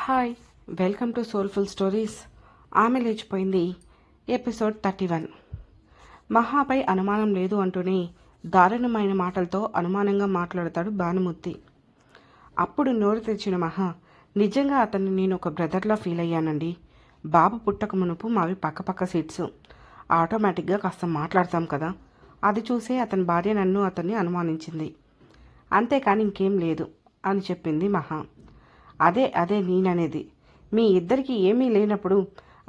Hi, welcome to soulful stories. ఆమె లేచిపోయింది episode 31. మహాపై అనుమానం లేదు అంటూనే దారుణమైన మాటలతో అనుమానంగా మాట్లాడతాడు భానుమూర్తి. అప్పుడు నోరు తెరిచిన మహా, నిజంగా అతన్ని నేను ఒక బ్రదర్లా ఫీల్ అయ్యానండి. బాబు పుట్టక మునుపు మావి పక్కపక్క సీట్స్. ఆటోమేటిక్గా కాస్త మాట్లాడతాం కదా, అది చూసే అతని భార్య నన్ను అతన్ని అనుమానించింది, అంతేకాని ఇంకేం లేదు అని చెప్పింది మహా. అదే నేననేది. మీ ఇద్దరికి ఏమీ లేనప్పుడు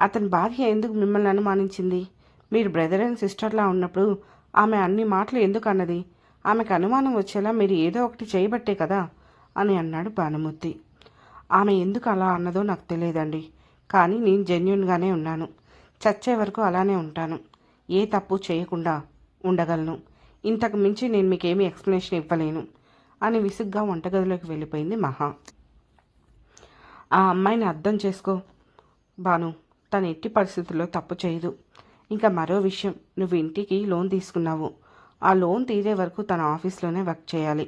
అతని భార్య ఎందుకు మిమ్మల్ని అనుమానించింది? మీరు బ్రదర్ అండ్ సిస్టర్లా ఉన్నప్పుడు ఆమె అన్ని మాటలు ఎందుకు అన్నది? ఆమెకు అనుమానం వచ్చేలా మీరు ఏదో ఒకటి చేయబట్టే కదా అని అన్నాడు భానుమూర్తి. ఆమె ఎందుకు అలా అన్నదో నాకు తెలియదండి, కానీ నేను జెన్యున్గానే ఉన్నాను. చచ్చే వరకు అలానే ఉంటాను. ఏ తప్పు చేయకుండా ఉండగలను. ఇంతకు మించి నేను మీకేమీ ఎక్స్ప్లెనేషన్ ఇవ్వలేను అని విసుగ్గా వంటగదిలోకి వెళ్ళిపోయింది మహా. ఆ అమ్మాయిని అర్థం చేసుకో భాను, తను ఎట్టి పరిస్థితుల్లో తప్పు చేయదు. ఇంకా మరో విషయం, నువ్వు ఇంటికి లోన్ తీసుకున్నావు. ఆ లోన్ తీరే వరకు తన ఆఫీస్లోనే వర్క్ చేయాలి.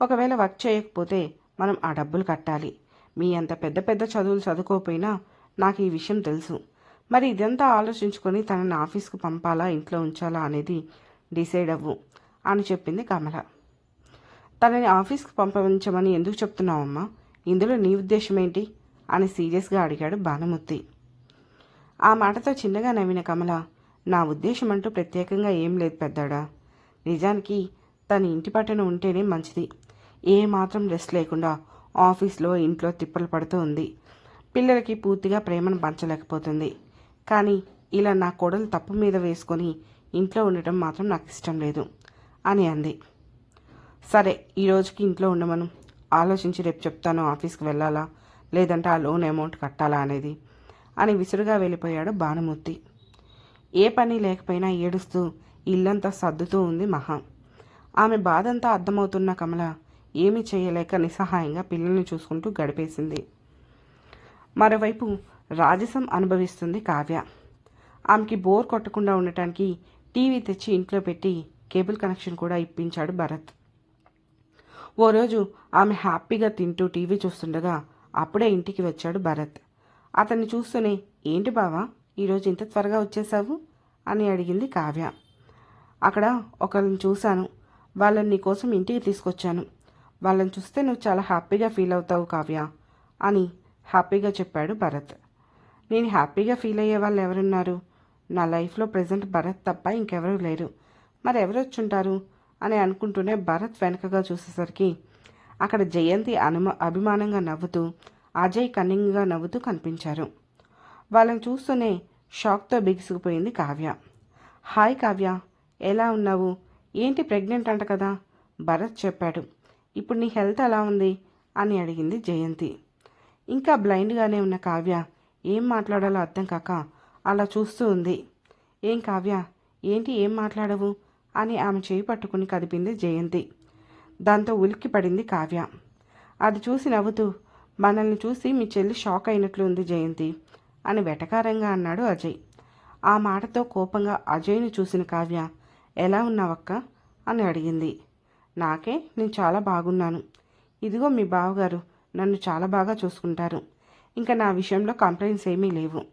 ఒకవేళ వర్క్ చేయకపోతే మనం ఆ డబ్బులు కట్టాలి. మీ అంత పెద్ద పెద్ద చదువులు చదువుకోకపోయినా నాకు ఈ విషయం తెలుసు. మరి ఇదంతా ఆలోచించుకొని తనని ఆఫీస్కి పంపాలా ఇంట్లో ఉంచాలా అనేది డిసైడ్ అవ్వు అని చెప్పింది కమల. తనని ఆఫీస్కి పంపించమని ఎందుకు చెప్తున్నావమ్మా? ఇందులో నీ ఉద్దేశం ఏంటి అని సీరియస్గా అడిగాడు భానుమూర్తి. ఆ మాటతో చిన్నగా నవ్విన కమల, నా ఉద్దేశం అంటూ ప్రత్యేకంగా ఏం లేదు పెద్దాడా. నిజానికి తన ఇంటి పట్టున ఉంటేనే మంచిది. ఏమాత్రం రెస్ట్ లేకుండా ఆఫీస్లో ఇంట్లో తిప్పలు పడుతూ ఉంది. పిల్లలకి పూర్తిగా ప్రేమను పంచలేకపోతుంది. కానీ ఇలా నా కోడలు తప్పు మీద వేసుకొని ఇంట్లో ఉండటం మాత్రం నాకు ఇష్టం లేదు అని అంది. సరే, ఈ రోజుకి ఇంట్లో ఉండమను. ఆలోచించి రేపు చెప్తాను ఆఫీస్కి వెళ్ళాలా లేదంటే ఆ లోన్ అమౌంట్ కట్టాలా అనేది అని విసురుగా వెళ్ళిపోయాడు భానుమూర్తి. ఏ పని లేకపోయినా ఏడుస్తూ ఇల్లంతా సర్దుతూ ఉంది మహా. ఆమె బాధంతా అర్థమవుతున్న కమల ఏమీ చేయలేక నిస్సహాయంగా పిల్లల్ని చూసుకుంటూ గడిపేసింది. మరోవైపు రాజసం అనుభవిస్తుంది కావ్య. ఆమెకి బోర్ కొట్టకుండా ఉండటానికి టీవీ తెచ్చి ఇంట్లో పెట్టి కేబుల్ కనెక్షన్ కూడా ఇప్పించాడు భరత్. ఓ రోజు ఆమె హ్యాపీగా తింటూ టీవీ చూస్తుండగా అప్పుడే ఇంటికి వచ్చాడు భరత్. అతన్ని చూస్తూనే, ఏంటి బావా ఈరోజు ఇంత త్వరగా వచ్చేసావు అని అడిగింది కావ్య. అక్కడ ఒకరిని చూశాను, వాళ్ళని నీకోసం ఇంటికి తీసుకొచ్చాను. వాళ్ళని చూస్తే నువ్వు చాలా హ్యాపీగా ఫీల్ అవుతావు కావ్య అని హ్యాపీగా చెప్పాడు భరత్. నేను హ్యాపీగా ఫీల్ అయ్యే వాళ్ళు ఎవరున్నారు? నా లైఫ్లో ప్రజెంట్ భరత్ తప్ప ఇంకెవరూ లేరు. మరి ఎవరు వచ్చుంటారు అని అనుకుంటూనే భరత్ వెనకగా చూసేసరికి అక్కడ జయంతి అభిమానంగా నవ్వుతూ, అజయ్ కన్నింగ్గా నవ్వుతూ కనిపించారు. వాళ్ళని చూస్తూనే షాక్తో బిగుసుకుపోయింది కావ్య. హాయ్ కావ్య, ఎలా ఉన్నావు? ఏంటి ప్రెగ్నెంట్ అంట కదా? భరత్ చెప్పాడు. ఇప్పుడు నీ హెల్త్ ఎలా ఉంది అని అడిగింది జయంతి. ఇంకా బ్లైండ్గానే ఉన్న కావ్య ఏం మాట్లాడాలో అర్థం కాక అలా చూస్తూ ఉంది. ఏం కావ్య, ఏంటి ఏం మాట్లాడవు అని ఆమె చేయి పట్టుకుని కదిపింది జయంతి. దాంతో ఉలిక్కి పడింది కావ్య. అది చూసి నవ్వుతూ, మనల్ని చూసి మీ చెల్లి షాక్ అయినట్లు ఉంది జయంతి అని వెటకారంగా అన్నాడు అజయ్. ఆ మాటతో కోపంగా అజయ్ని చూసిన కావ్య, ఎలా ఉన్నావక్క అని అడిగింది. నేను చాలా బాగున్నాను. ఇదిగో మీ బావగారు నన్ను చాలా బాగా చూసుకుంటారు. ఇంకా నా విషయంలో కంప్లైంట్స్ ఏమీ లేవు.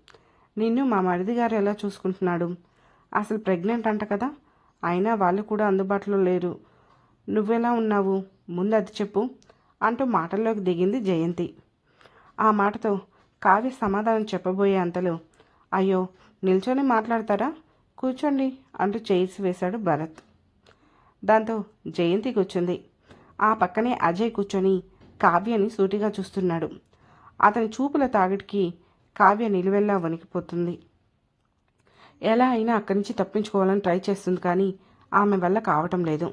నిన్ను మా మరిది గారు ఎలా చూసుకుంటున్నాడు? అసలు ప్రెగ్నెంట్ అంట కదా, అయినా వాళ్ళు కూడా అందుబాటులో లేరు. నువ్వెలా ఉన్నావు? ముందు అది చెప్పు అంటూ మాటల్లోకి దిగింది జయంతి. ఆ మాటతో కావ్య సమాధానం చెప్పబోయే అంతలో, అయ్యో నిల్చొని మాట్లాడతారా, కూర్చోండి అంటూ చేసి వేశాడు భరత్. దాంతో జయంతి కూర్చుంది. ఆ పక్కనే అజయ్ కూర్చొని కావ్యని సూటిగా చూస్తున్నాడు. అతని చూపుల తాగిడికి కావ్య నిలువెల్లా వణికిపోతుంది. ఎలా అయినా అక్కడి నుంచి తప్పించుకోవాలని ట్రై చేస్తుంది, కానీ ఆమె వల్ల కావటం లేదు.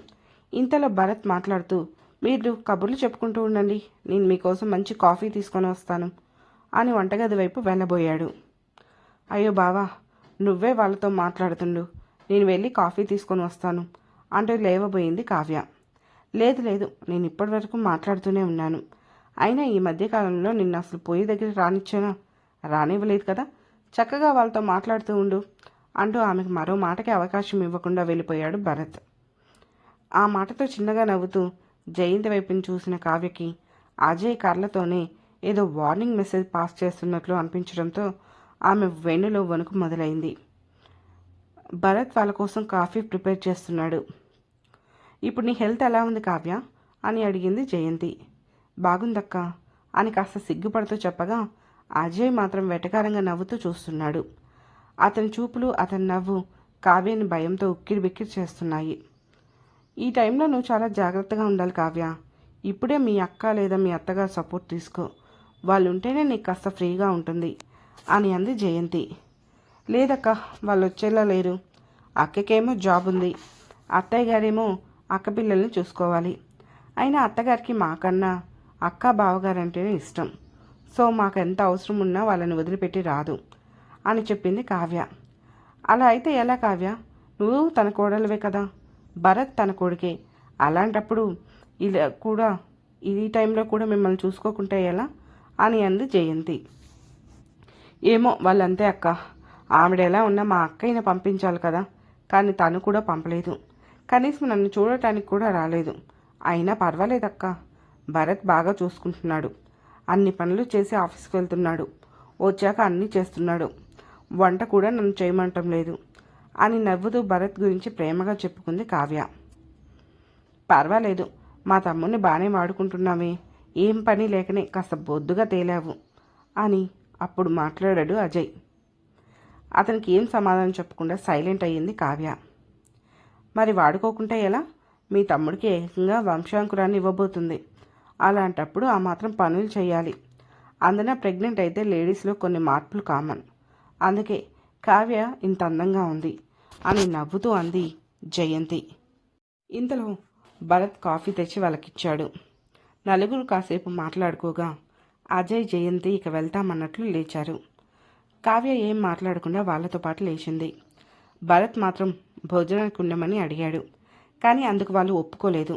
ఇంతలో భరత్ మాట్లాడుతూ, మీరు కబుర్లు చెప్పుకుంటూ ఉండండి, నేను మీకోసం మంచి కాఫీ తీసుకొని వస్తాను అని వంటగది వైపు వెళ్ళబోయాడు. అయ్యో బావా, నువ్వే వాళ్ళతో మాట్లాడుతుండు, నేను వెళ్ళి కాఫీ తీసుకొని వస్తాను అంటూ లేవబోయింది కావ్య. లేదు, నేను ఇప్పటి వరకు మాట్లాడుతూనే ఉన్నాను. అయినా ఈ మధ్యకాలంలో నిన్ను అసలు పొయ్యి దగ్గర రానివ్వలేదు కదా, చక్కగా వాళ్ళతో మాట్లాడుతూ ఉండు అంటూ ఆమెకు మరో మాటకి అవకాశం ఇవ్వకుండా వెళ్ళిపోయాడు భరత్. ఆ మాటతో చిన్నగా నవ్వుతూ జయంతి వైపుని చూసిన కావ్యకి అజయ్ కర్లతోనే ఏదో వార్నింగ్ మెసేజ్ పాస్ చేస్తున్నట్లు అనిపించడంతో ఆమె వెన్నులో వణుకు మొదలైంది. భరత్ వాళ్ళ కోసం కాఫీ ప్రిపేర్ చేస్తున్నాడు. ఇప్పుడు నీ హెల్త్ ఎలా ఉంది కావ్య అని అడిగింది జయంతి. బాగుందక్క అని కాస్త సిగ్గుపడుతూ చెప్పగా అజయ్ మాత్రం వెటకారంగా నవ్వుతూ చూస్తున్నాడు. అతని చూపులు అతని నవ్వు కావ్యని భయంతో ఉక్కిరి బిక్కిరి చేస్తున్నాయి. ఈ టైంలో నువ్వు చాలా జాగ్రత్తగా ఉండాలి కావ్య. ఇప్పుడే మీ అక్క లేదా మీ అత్తగారు సపోర్ట్ తీసుకో. వాళ్ళు ఉంటేనే నీకు కాస్త ఫ్రీగా ఉంటుంది అని అంది జయంతి. లేదక్క, వాళ్ళు వచ్చేలా లేరు. అక్కకేమో జాబ్ ఉంది, అత్తయ్య గారేమో అక్క పిల్లల్ని చూసుకోవాలి. అయినా అత్తగారికి మాకన్నా అక్క బావగారంటేనే ఇష్టం. సో మాకు ఎంత అవసరం ఉన్నా వాళ్ళని వదిలిపెట్టి రాదు అని చెప్పింది కావ్య. అలా అయితే ఎలా కావ్య? నువ్వు తన కోడలివే కదా, భరత్ తన కొడుకే. అలాంటప్పుడు ఇలా కూడా ఈ టైంలో కూడా మిమ్మల్ని చూసుకోకుంటే ఎలా అని అంది జయంతి. ఏమో వాళ్ళంతే అక్క. ఆవిడ ఎలా ఉన్నా మా అక్కయ్యని పంపించాలి కదా, కానీ తను కూడా పంపలేదు. కనీసం నన్ను చూడటానికి కూడా రాలేదు. అయినా పర్వాలేదక్క, భరత్ బాగా చూసుకుంటున్నాడు. అన్ని పనులు చేసి ఆఫీస్కి వెళ్తున్నాడు. వచ్చాక అన్నీ చేస్తున్నాడు. వంట కూడా నన్ను చేయమంటం లేదు అని నవ్వుతూ భరత్ గురించి ప్రేమగా చెప్పుకుంది కావ్య. పర్వాలేదు, మా తమ్ముడిని బాగానే వాడుకుంటున్నామే. ఏం పని లేకనే కాస్త బొద్దుగా తేలావు అని అప్పుడు మాట్లాడాడు అజయ్. అతనికి ఏం సమాధానం చెప్పకుండా సైలెంట్ అయ్యింది కావ్య. మరి వాడుకోకుంటే ఎలా? మీ తమ్ముడికి ఏకంగా వంశాంకురాన్ని ఇవ్వబోతుంది. అలాంటప్పుడు ఆ మాత్రం పనులు చేయాలి. అందున ప్రెగ్నెంట్ అయితే లేడీస్లో కొన్ని మార్పులు కామన్. అందుకే కావ్య ఇంత అందంగా ఉంది అని నవ్వుతూ అంది జయంతి. ఇంతలో భరత్ కాఫీ తెచ్చి వాళ్ళకిచ్చాడు. నలుగురు కాసేపు మాట్లాడుకోగా అజయ్ జయంతి ఇక వెళ్తామన్నట్లు లేచారు. కావ్య ఏం మాట్లాడకుండా వాళ్ళతో పాటు లేచింది. భరత్ మాత్రం భోజనానికి ఉండమని అడిగాడు, కానీ అందుకు వాళ్ళు ఒప్పుకోలేదు.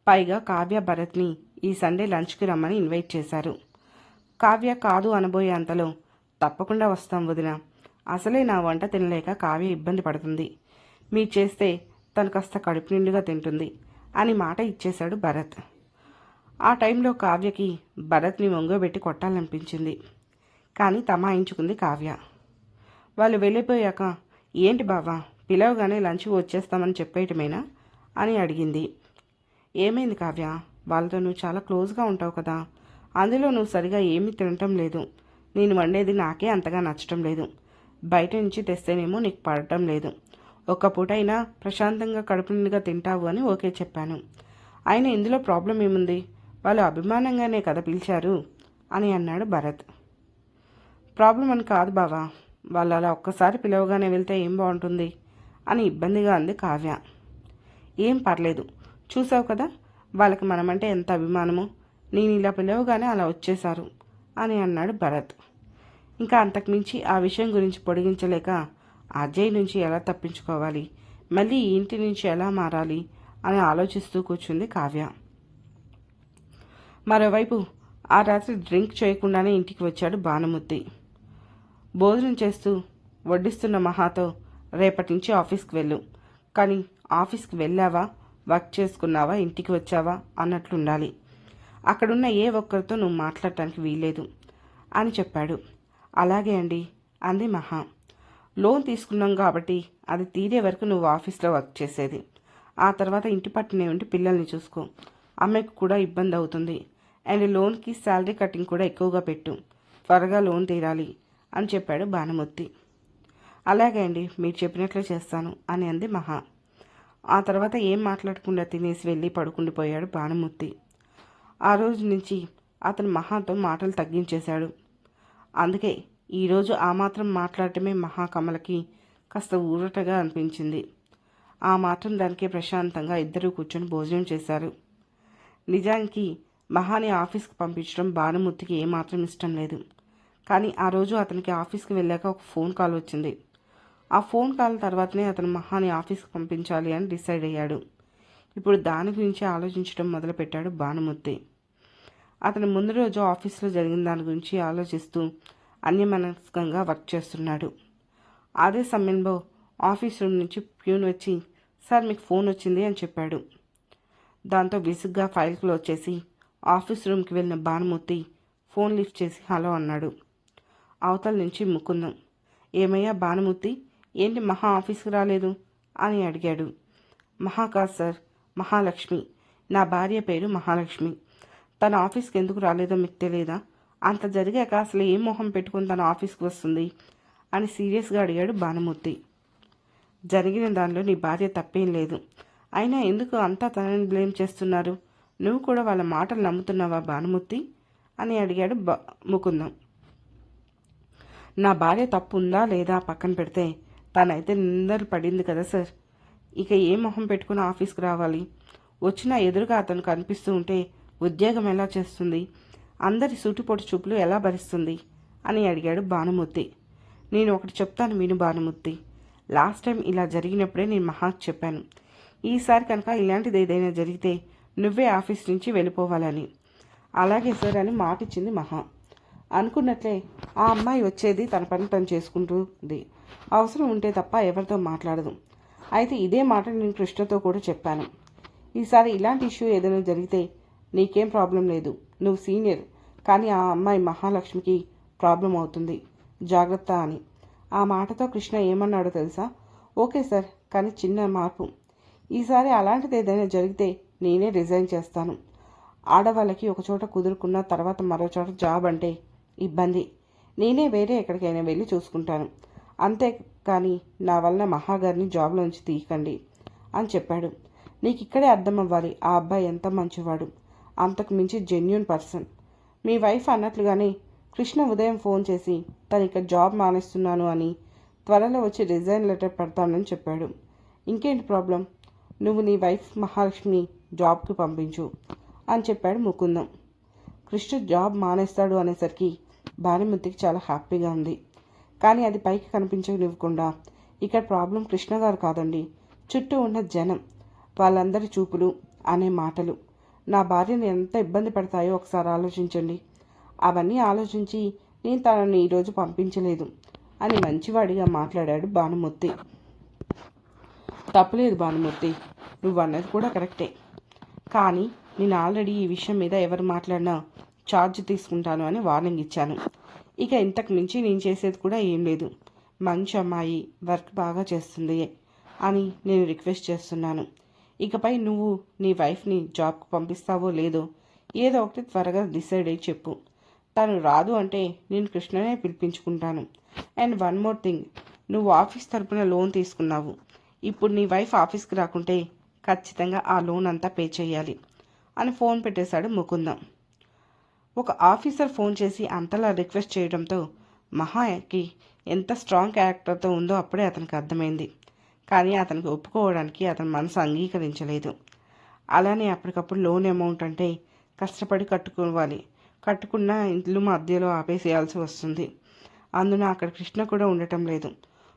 పైగా కావ్య భరత్ని ఈ సండే లంచ్కి రమ్మని ఇన్వైట్ చేశారు. కావ్య కాదు అనబోయే అంతలో తప్పకుండా వస్తాం వదిన, అసలే నా వంట తినలేక కావ్య ఇబ్బంది పడుతుంది. మీరు చేస్తే తను కాస్త కడుపు నిండుగా తింటుంది అని మాట ఇచ్చేశాడు భరత్. ఆ టైంలో కావ్యకి భరత్ని ఒంగోబెట్టి కొట్టాలనిపించింది, కానీ తమాయించుకుంది కావ్య. వాళ్ళు వెళ్ళిపోయాక ఏంటి బావా, పిలవగానే లంచ్కి వచ్చేస్తామని చెప్పేయటమేనా అని అడిగింది. ఏమైంది కావ్య, వాళ్ళతో నువ్వు చాలా క్లోజ్గా ఉంటావు కదా, అందులో నువ్వు సరిగా ఏమీ తినటం లేదు. నేను వండేది నాకే అంతగా నచ్చటం లేదు. బయట నుంచి తెస్తేనేమో నీకు పడటం లేదు. ఒక్క పూటైనా ప్రశాంతంగా కడుపు నిండుగా తింటావు అని ఓకే చెప్పాను. అయినా ఇందులో ప్రాబ్లం ఏముంది? వాళ్ళు అభిమానంగానే కదా పిలిచారు అని అన్నాడు భరత్. ప్రాబ్లం అని కాదు బావా, వాళ్ళు అలా ఒక్కసారి పిలవగానే వెళ్తే ఏం బాగుంటుంది అని ఇబ్బందిగా అంది కావ్య. ఏం పర్లేదు, చూసావు కదా వాళ్ళకి మనమంటే ఎంత అభిమానమో. నేను ఇలా పిలవగానే అలా వచ్చేశారు అని అన్నాడు భరత్. ఇంకా అంతకుమించి ఆ విషయం గురించి పొడిగించలేక అజయ్ నుంచి ఎలా తప్పించుకోవాలి, మళ్ళీ ఈ ఇంటి నుంచి ఎలా మారాలి అని ఆలోచిస్తూ కూర్చుంది కావ్య. మరోవైపు ఆ రాత్రి డ్రింక్ చేయకుండానే ఇంటికి వచ్చాడు భానుమూర్తి. భోజనం చేస్తూ వడ్డిస్తున్న మహాతో రేపటి నుంచి ఆఫీస్కి వెళ్ళు, కానీ ఆఫీస్కి వెళ్ళావా, వర్క్ చేసుకున్నావా, ఇంటికి వచ్చావా అన్నట్లుండాలి. అక్కడున్న ఏ ఒక్కరితో నువ్వు మాట్లాడటానికి వీల్లేదు అని చెప్పాడు. అలాగే అండి అంది మహా. లోన్ తీసుకున్నాం కాబట్టి అది తీరే వరకు నువ్వు ఆఫీస్లో వర్క్ చేసేది. ఆ తర్వాత ఇంటి పట్టునే ఉండి పిల్లల్ని చూసుకో. అమ్మాయికి కూడా ఇబ్బంది అవుతుంది. అండ్ లోన్కి శాలరీ కటింగ్ కూడా ఎక్కువగా పెట్టు. త్వరగా లోన్ తీరాలి అని చెప్పాడు భానుమూర్తి. అలాగే అండి, మీరు చెప్పినట్లే చేస్తాను అని అంది మహా. ఆ తర్వాత ఏం మాట్లాడకుండా తినేసి వెళ్ళి పడుకుండిపోయాడు భానుమూర్తి. ఆ రోజు నుంచి అతను మహాతో మాటలు తగ్గించేశాడు. అందుకే ఈరోజు ఆ మాత్రం మాట్లాడటమే మహాకమలకి కాస్త ఊరటగా అనిపించింది. ఆ మాత్రం దానికే ప్రశాంతంగా ఇద్దరూ కూర్చొని భోజనం చేశారు. నిజానికి మహాని ఆఫీస్కి పంపించడం భానుమూర్తికి ఏమాత్రం ఇష్టం లేదు. కానీ ఆ రోజు అతనికి ఆఫీస్కి వెళ్ళాక ఒక ఫోన్ కాల్ వచ్చింది. ఆ ఫోన్ కాల్ తర్వాతనే అతను మహాని ఆఫీస్కి పంపించాలి అని డిసైడ్ అయ్యాడు. ఇప్పుడు దాని గురించి ఆలోచించడం మొదలుపెట్టాడు భానుమూర్తి. అతను ముందు రోజు ఆఫీస్లో జరిగిన దాని గురించి ఆలోచిస్తూ అన్యమనస్కంగా వర్క్ చేస్తున్నాడు. అదే సమయంలో ఆఫీస్ రూమ్ నుంచి ప్యూన్ వచ్చి, సార్ మీకు ఫోన్ వచ్చింది అని చెప్పాడు. దాంతో విసుగ్గా ఫైల్ క్లోజ్ చేసి ఆఫీస్ రూమ్కి వెళ్ళిన భానుమూర్తి ఫోన్ లిఫ్ట్ చేసి హలో అన్నాడు. అవతల నుంచి ముకుందం, ఏమయ్యా భానుమూర్తి, ఏంటి మహా ఆఫీస్కి రాలేదు అని అడిగాడు. మహా కాదు సార్, మహాలక్ష్మి. నా భార్య పేరు మహాలక్ష్మి. తన ఆఫీస్కి ఎందుకు రాలేదో మీకు తెలియదా? అంత జరిగాక అసలు ఏం మొహం పెట్టుకుని తన ఆఫీస్కి వస్తుంది అని సీరియస్గా అడిగాడు భానుమూర్తి. జరిగిన దానిలో నీ భార్య తప్పేం లేదు. అయినా ఎందుకు అంతా తనని బ్లేమ్ చేస్తున్నారు? నువ్వు కూడా వాళ్ళ మాటలు నమ్ముతున్నావా భానుమూర్తి అని అడిగాడు ముకుందం. నా భార్య తప్పు ఉందా లేదా పక్కన పెడితే తనైతే నిందలు పడింది కదా సార్. ఇక ఏ మొహం పెట్టుకుని ఆఫీస్కి రావాలి? వచ్చినా ఎదురుగా అతను కనిపిస్తూ ఉంటే ఉద్యోగం ఎలా చేస్తుంది? అందరి సూటిపోటు చూపులు ఎలా భరిస్తుంది అని అడిగాడు భానుమూర్తి. నేను ఒకటి చెప్తాను విను భానుమూర్తి. లాస్ట్ టైం ఇలా జరిగినప్పుడే నేను మహాకు చెప్పాను, ఈసారి కనుక ఇలాంటిది ఏదైనా జరిగితే నువ్వే ఆఫీస్ నుంచి వెళ్ళిపోవాలని. అలాగే సార్ అని మాట ఇచ్చింది మహా. అనుకున్నట్లే ఆ అమ్మాయి వచ్చేది, తన పని తను చేసుకుంటుంది. అవసరం ఉంటే తప్ప ఎవరితో మాట్లాడదు. అయితే ఇదే మాట నేను కృష్ణతో కూడా చెప్పాను. ఈసారి ఇలాంటి ఇష్యూ ఏదైనా జరిగితే నీకేం ప్రాబ్లం లేదు, నువ్వు సీనియర్, కానీ ఆ అమ్మాయి మహాలక్ష్మికి ప్రాబ్లం అవుతుంది, జాగ్రత్త అని. ఆ మాటతో కృష్ణ ఏమన్నాడో తెలుసా? ఓకే సార్, కానీ చిన్న మార్పు. ఈసారి అలాంటిది ఏదైనా జరిగితే నేనే రిజైన్ చేస్తాను. ఆడవాళ్ళకి ఒకచోట కుదురుకున్న తర్వాత మరో చోట జాబ్ అంటే ఇబ్బంది. నేనే వేరే ఎక్కడికైనా వెళ్ళి చూసుకుంటాను. అంతే కానీ నా వల్ల మహాగారిని జాబ్లోంచి తీయకండి అని చెప్పాడు. నీకు ఇక్కడే అర్థం అవ్వాలి ఆ అబ్బాయి ఎంత మంచివాడు, అంతకు మించి జెన్యూన్ పర్సన్. మీ వైఫ్ అన్నట్లుగానే కృష్ణ ఉదయం ఫోన్ చేసి తను ఇక్కడ జాబ్ మానేస్తున్నాను అని, త్వరలో వచ్చి రిజైన్ లెటర్ పెడతానని చెప్పాడు. ఇంకేంటి ప్రాబ్లం? నువ్వు నీ వైఫ్ మహాలక్ష్మిని జాబ్కి పంపించు అని చెప్పాడు ముకుందం. కృష్ణ జాబ్ మానేస్తాడు అనేసరికి భానుమతికి చాలా హ్యాపీగా ఉంది. కానీ అది పైకి కనిపించనివ్వకుండా, ఇక్కడ ప్రాబ్లం కృష్ణ గారు కాదండి, చుట్టూ ఉన్న జనం, వాళ్ళందరి చూపులు, అనే మాటలు నా భార్యను ఎంత ఇబ్బంది పెడతాయో ఒకసారి ఆలోచించండి. అవన్నీ ఆలోచించి నేను తనని ఈరోజు పంపించలేదు అని మంచివాడిగా మాట్లాడాడు భానుమూర్తి. తప్పులేదు భానుమూర్తి, నువ్వు అన్నది కూడా కరెక్టే. కానీ నేను ఆల్రెడీ ఈ విషయం మీద ఎవరు మాట్లాడినా ఛార్జ్ తీసుకుంటాను అని వార్నింగ్ ఇచ్చాను. ఇక ఇంతకు మించి నేను చేసేది కూడా ఏం లేదు. మంచి అమ్మాయి, వర్క్ బాగా చేస్తుంది అని నేను రిక్వెస్ట్ చేస్తున్నాను. ఇకపై నువ్వు నీ వైఫ్ని జాబ్కి పంపిస్తావో లేదో ఏదో ఒకటి త్వరగా డిసైడ్ అయ్యి చెప్పు. తను రాదు అంటే నేను కృష్ణనే పిలిపించుకుంటాను. అండ్ వన్ మోర్ థింగ్, నువ్వు ఆఫీస్ తరపున లోన్ తీసుకున్నావు. ఇప్పుడు నీ వైఫ్ ఆఫీస్కి రాకుంటే ఖచ్చితంగా ఆ లోన్ అంతా పే చేయాలి అని ఫోన్ పెట్టేశాడు ముకుందం. ఒక ఆఫీసర్ ఫోన్ చేసి అంతలా రిక్వెస్ట్ చేయడంతో మహాకి ఎంత స్ట్రాంగ్ క్యారెక్టర్తో ఉందో అప్పుడే అతనికి అర్థమైంది. కానీ అతనికి ఒప్పుకోవడానికి అతని మనసు అంగీకరించలేదు. అలానే అప్పటికప్పుడు లోన్ అమౌంట్ అంటే కష్టపడి కట్టుకోవాలి, కట్టుకున్న ఇల్లు మధ్యలో ఆపేసేయాల్సి వస్తుంది. అందున అక్కడ కృష్ణ కూడా ఉండటం లేదు.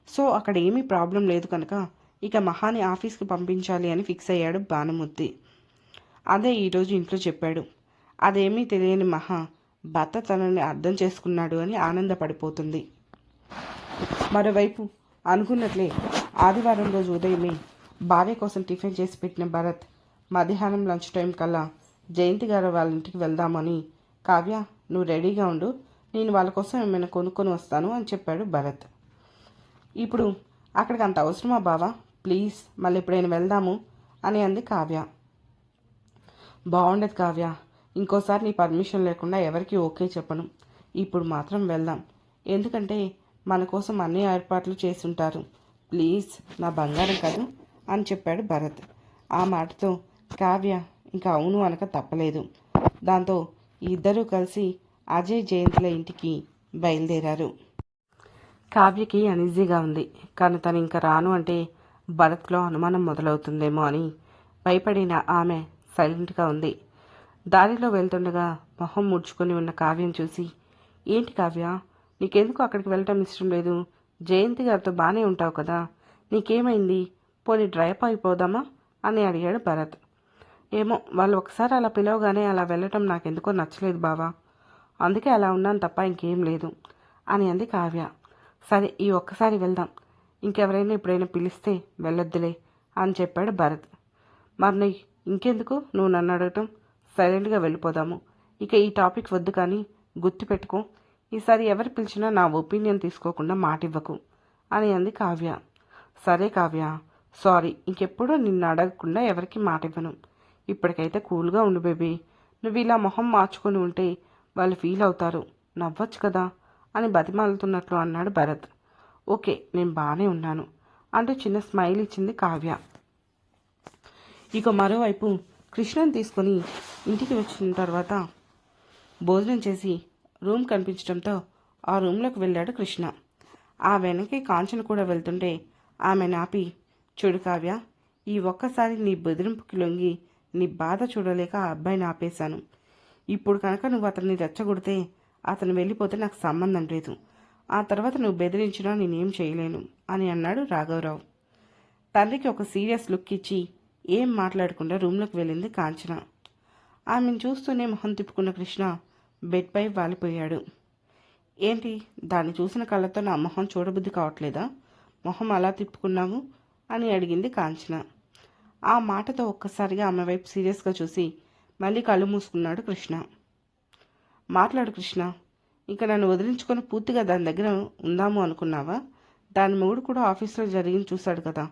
సో అక్కడ ఏమీ ప్రాబ్లం లేదు కనుక ఇక మహాని ఆఫీస్కి పంపించాలి అని ఫిక్స్ అయ్యాడు భానుమూర్తి. అదే ఈరోజు ఇంట్లో చెప్పాడు. అదేమీ తెలియని మహా భర్త తనని అర్థం చేసుకున్నాడు అని ఆనందపడిపోతుంది. మరోవైపు అనుకున్నట్లే ఆదివారం రోజు ఉదయమే భార్య కోసం టిఫిన్ చేసి పెట్టిన భరత్ మధ్యాహ్నం లంచ్ టైం కల్లా జయంతి గారు వాళ్ళ ఇంటికి వెళ్దామని, కావ్య నువ్వు రెడీగా ఉండు, నేను వాళ్ళ కోసం ఏమైనా కొనుక్కొని వస్తాను అని చెప్పాడు భరత్. ఇప్పుడు అక్కడికి అంత అవసరమా బావా, ప్లీజ్ మళ్ళీ ఎప్పుడైనా వెళ్దాము అని అంది కావ్య. బాగుండదు కావ్య, ఇంకోసారి నీ పర్మిషన్ లేకుండా ఎవరికి ఓకే చెప్పను. ఇప్పుడు మాత్రం వెళ్దాం, ఎందుకంటే మన కోసం అన్ని ఏర్పాట్లు చేసుంటారు. ప్లీజ్ నా బంగారం కాదు అని చెప్పాడు భరత్. ఆ మాటతో కావ్య ఇంకా అవును అనక తప్పలేదు. దాంతో ఇద్దరూ కలిసి అజయ్ జయంతుల ఇంటికి బయలుదేరారు. కావ్యకి అనీజీగా ఉంది. కానీ తను ఇంకా రాను అంటే భరత్లో అనుమానం మొదలవుతుందేమో అని భయపడిన ఆమె సైలెంట్గా ఉంది. దారిలో వెళ్తుండగా మొహం ముడుచుకొని ఉన్న కావ్యం చూసి, ఏంటి కావ్య, నీకెందుకు అక్కడికి వెళ్ళటం ఇష్టం లేదు? జయంతి గారితో బాగానే ఉంటావు కదా, నీకేమైంది? పోనీ డ్రైప్ అయిపోదామా అని అడిగాడు భరత్. ఏమో, వాళ్ళు ఒకసారి అలా పిలవగానే అలా వెళ్ళటం నాకెందుకో నచ్చలేదు బావా, అందుకే అలా ఉన్నాను తప్ప ఇంకేం లేదు అని అంది కావ్య. సరే ఈ ఒక్కసారి వెళ్దాం, ఇంకెవరైనా ఎప్పుడైనా పిలిస్తే వెళ్ళొద్దులే అని చెప్పాడు భరత్. మరి ఇంకెందుకు నువ్వు నన్ను అడగటం, సైలెంట్గా వెళ్ళిపోదాము. ఇక ఈ టాపిక్ వద్దు, కానీ గుర్తుపెట్టుకో, ఈసారి ఎవరు పిలిచినా నా ఒపీనియన్ తీసుకోకుండా మాట ఇవ్వకు అని అంది కావ్య. సరే కావ్య, సారీ, ఇంకెప్పుడూ నిన్ను అడగకుండా ఎవరికి మాట ఇవ్వను. ఇప్పటికైతే కూల్గా ఉండు బేబీ. నువ్వు ఇలా మొహం మార్చుకొని ఉంటే వాళ్ళు ఫీల్ అవుతారు, నవ్వచ్చు కదా అని బతిమాలుతున్నట్లు అన్నాడు భరత్. ఓకే, నేను బాగానే ఉన్నాను అంటూ చిన్న స్మైల్ ఇచ్చింది కావ్య. ఇక మరోవైపు కృష్ణని తీసుకొని ఇంటికి వచ్చిన తర్వాత భోజనం చేసి రూమ్ కనిపించడంతో ఆ రూమ్లోకి వెళ్ళాడు కృష్ణ. ఆ వెనకే కాంచన కూడా వెళ్తుంటే ఆమె నాపి, చూడు కావ్య, ఈ ఒక్కసారి నీ బెదిరింపుకి లొంగి నీ బాధ చూడలేక ఆ అబ్బాయిని ఆపేశాను. ఇప్పుడు కనుక నువ్వు అతన్ని రెచ్చగొడితే అతను వెళ్ళిపోతే నాకు సంబంధం లేదు. ఆ తర్వాత నువ్వు బెదిరించినా నేనేం చేయలేను అని అన్నాడు రాఘవరావు. తండ్రికి ఒక సీరియస్ లుక్ ఇచ్చి ఏం మాట్లాడకుండా రూమ్లోకి వెళ్ళింది కాంచన. ఆమెను చూస్తూనే మొహం తిప్పుకున్న కృష్ణ బెడ్పై వాలిపోయాడు. ఏంటి, దాన్ని చూసిన కళ్ళతో నా మొహం చూడబుద్ధి కావట్లేదా? మొహం అలా తిప్పుకున్నావు అని అడిగింది కాంచన. ఆ మాటతో ఒక్కసారిగా ఆమె వైపు సీరియస్గా చూసి మళ్ళీ కళ్ళు మూసుకున్నాడు కృష్ణ. మాట్లాడు కృష్ణ, ఇక నన్ను వదిలించుకొని పూర్తిగా దాని దగ్గర ఉందాము అనుకున్నావా? దాని మొగుడు కూడా ఆఫీస్లో జరిగింది చూశాడు కదా,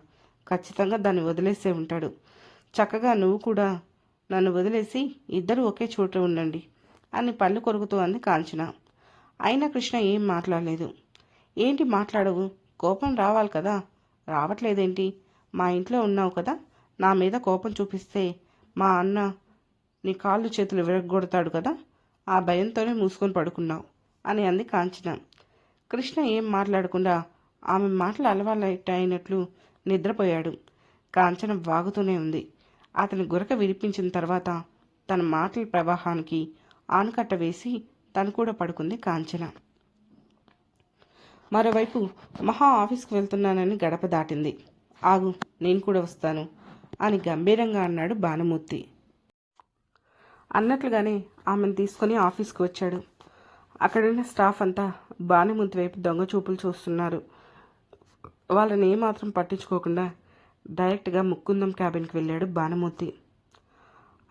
ఖచ్చితంగా దాన్ని వదిలేసే ఉంటాడు. చక్కగా నువ్వు కూడా నన్ను వదిలేసి ఇద్దరు ఒకే చోట ఉండండి అని పళ్ళు కొరుకుతూ అంది కాంచన. అయినా కృష్ణ ఏం మాట్లాడలేదు. ఏంటి మాట్లాడవు? కోపం రావాలి కదా, రావట్లేదేంటి? మా ఇంట్లో ఉన్నావు కదా, నా మీద కోపం చూపిస్తే మా అన్న నీ కాళ్ళు చేతులు విరగొడతాడు కదా, ఆ భయంతోనే మూసుకొని పడుకున్నావు అని అంది కాంచన. కృష్ణ ఏం మాట్లాడకుండా ఆమె మాటలు అలవాటైనట్లు నిద్రపోయాడు. కాంచన వాగుతూనే ఉంది. అతని గురక విడిపించిన తర్వాత తన మాటల ప్రవాహానికి ఆనకట్ట వేసి తను కూడా పడుకుంది కాంచన. మరోవైపు మహా ఆఫీస్కి వెళ్తున్నానని గడప దాటింది. ఆగు, నేను కూడా వస్తాను అని గంభీరంగా అన్నాడు భానుమూర్తి. అన్నట్లుగానే ఆమెను తీసుకొని ఆఫీస్కి వచ్చాడు. అక్కడున్న స్టాఫ్ అంతా భానుమూర్తి వైపు దొంగ చూపులు చూస్తున్నారు. వాళ్ళని ఏమాత్రం పట్టించుకోకుండా డైరెక్ట్గా ముకుందం క్యాబిన్కి వెళ్ళాడు భానుమూర్తి.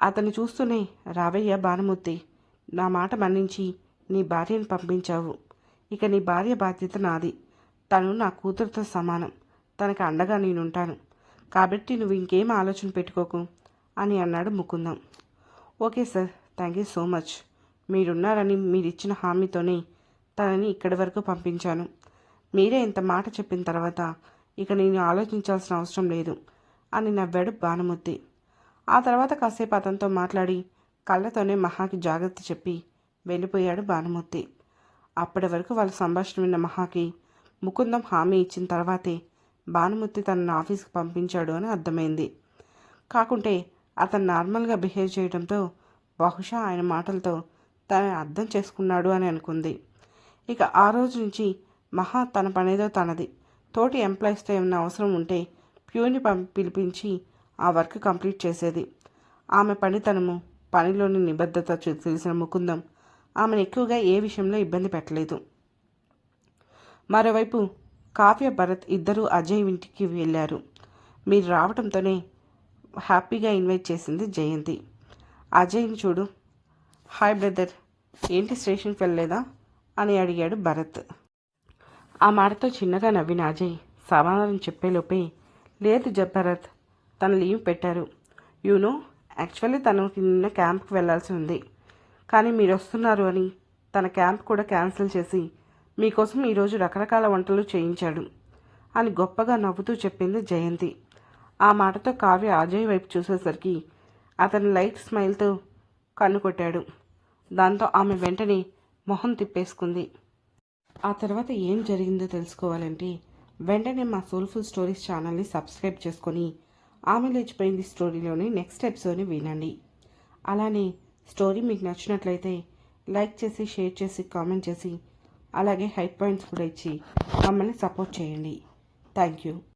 అతను చూస్తూనే, రావయ్య భానుమూర్తి, నా మాట మన్నించి నీ భార్యను పంపించావు. ఇక నీ భార్య బాధ్యత నాది. తను నా కూతురుతో సమానం. తనకు అండగా నేనుంటాను. కాబట్టి నువ్వు ఇంకేం ఆలోచన పెట్టుకోకు అని అన్నాడు Mukundam. Okay sir, thank you so much. మీరున్నారని మీరిచ్చిన హామీతోనే తనని ఇక్కడి వరకు పంపించాను. మీరే ఇంత మాట చెప్పిన తర్వాత ఇక నేను ఆలోచించాల్సిన అవసరం లేదు అని నవ్వాడు భానుమూర్తి. ఆ తర్వాత కాసేపు అతనితో మాట్లాడి కళ్ళతోనే మహాకి జాగ్రత్త చెప్పి వెళ్ళిపోయాడు భానుమూర్తి. అప్పటి వరకు వాళ్ళ సంభాషణ విన్న మహాకి ముకుందం హామీ ఇచ్చిన తర్వాతే భానుమూర్తి తనను ఆఫీస్కి పంపించాడు అని అర్థమైంది. కాకుంటే అతను నార్మల్గా బిహేవ్ చేయడంతో బహుశా ఆయన మాటలతో తను అర్థం చేసుకున్నాడు అని అనుకుంది. ఇక ఆ రోజు నుంచి మహా తన పనేదో తనది. తోటి ఎంప్లాయీస్తో ఏమైనా అవసరం ఉంటే ప్యూని పిలిపించి ఆ వర్క్ కంప్లీట్ చేసేది. ఆమె పనితనము, పనిలోని నిబద్ధత తెలిసిన ముకుందం ఆమెను ఎక్కువగా ఏ విషయంలో ఇబ్బంది పెట్టలేదు. మరోవైపు కావ్య, భరత్ ఇద్దరూ అజయ్ ఇంటికి వెళ్ళారు. మీరు రావడంతోనే హ్యాపీగా ఇన్వైట్ చేసింది జయంతి. అజయ్ని చూడు, హాయ్ బ్రదర్, ఏంటి స్టేషన్కి వెళ్ళలేదా అని అడిగాడు భరత్. ఆ మాటతో చిన్నగా నవ్విన అజయ్ సమాధానం చెప్పేలోపే, లేదు భరత్, తను లీవ్ పెట్టారు. యూనో, యాక్చువల్లీ తనకి నిన్న క్యాంప్కి వెళ్ళాల్సి ఉంది. కానీ మీరు వస్తున్నారు అని తన క్యాంప్ కూడా క్యాన్సిల్ చేసి మీకోసం ఈరోజు రకరకాల వంటలు చేయించాడు అని గొప్పగా నవ్వుతూ చెప్పింది జయంతి. ఆ మాటతో కావ్య అజయ్ వైపు చూసేసరికి అతను లైట్ స్మైల్తో కన్ను కొట్టాడు. దాంతో ఆమె వెంటనే మొహం తిప్పేసుకుంది. ఆ తర్వాత ఏం జరిగిందో తెలుసుకోవాలంటే వెంటనే మా సోల్ఫుల్ స్టోరీస్ ఛానల్ని సబ్స్క్రైబ్ చేసుకొని ఆమె లేచిపోయింది స్టోరీలోని నెక్స్ట్ ఎపిసోడ్ని వినండి. అలానే స్టోరీ మీకు నచ్చినట్లయితే లైక్ చేసి, షేర్ చేసి, కామెంట్ చేసి, అలాగే హైప్ పాయింట్స్ కూడా ఇచ్చి మమ్మల్ని సపోర్ట్ చేయండి. Thank you.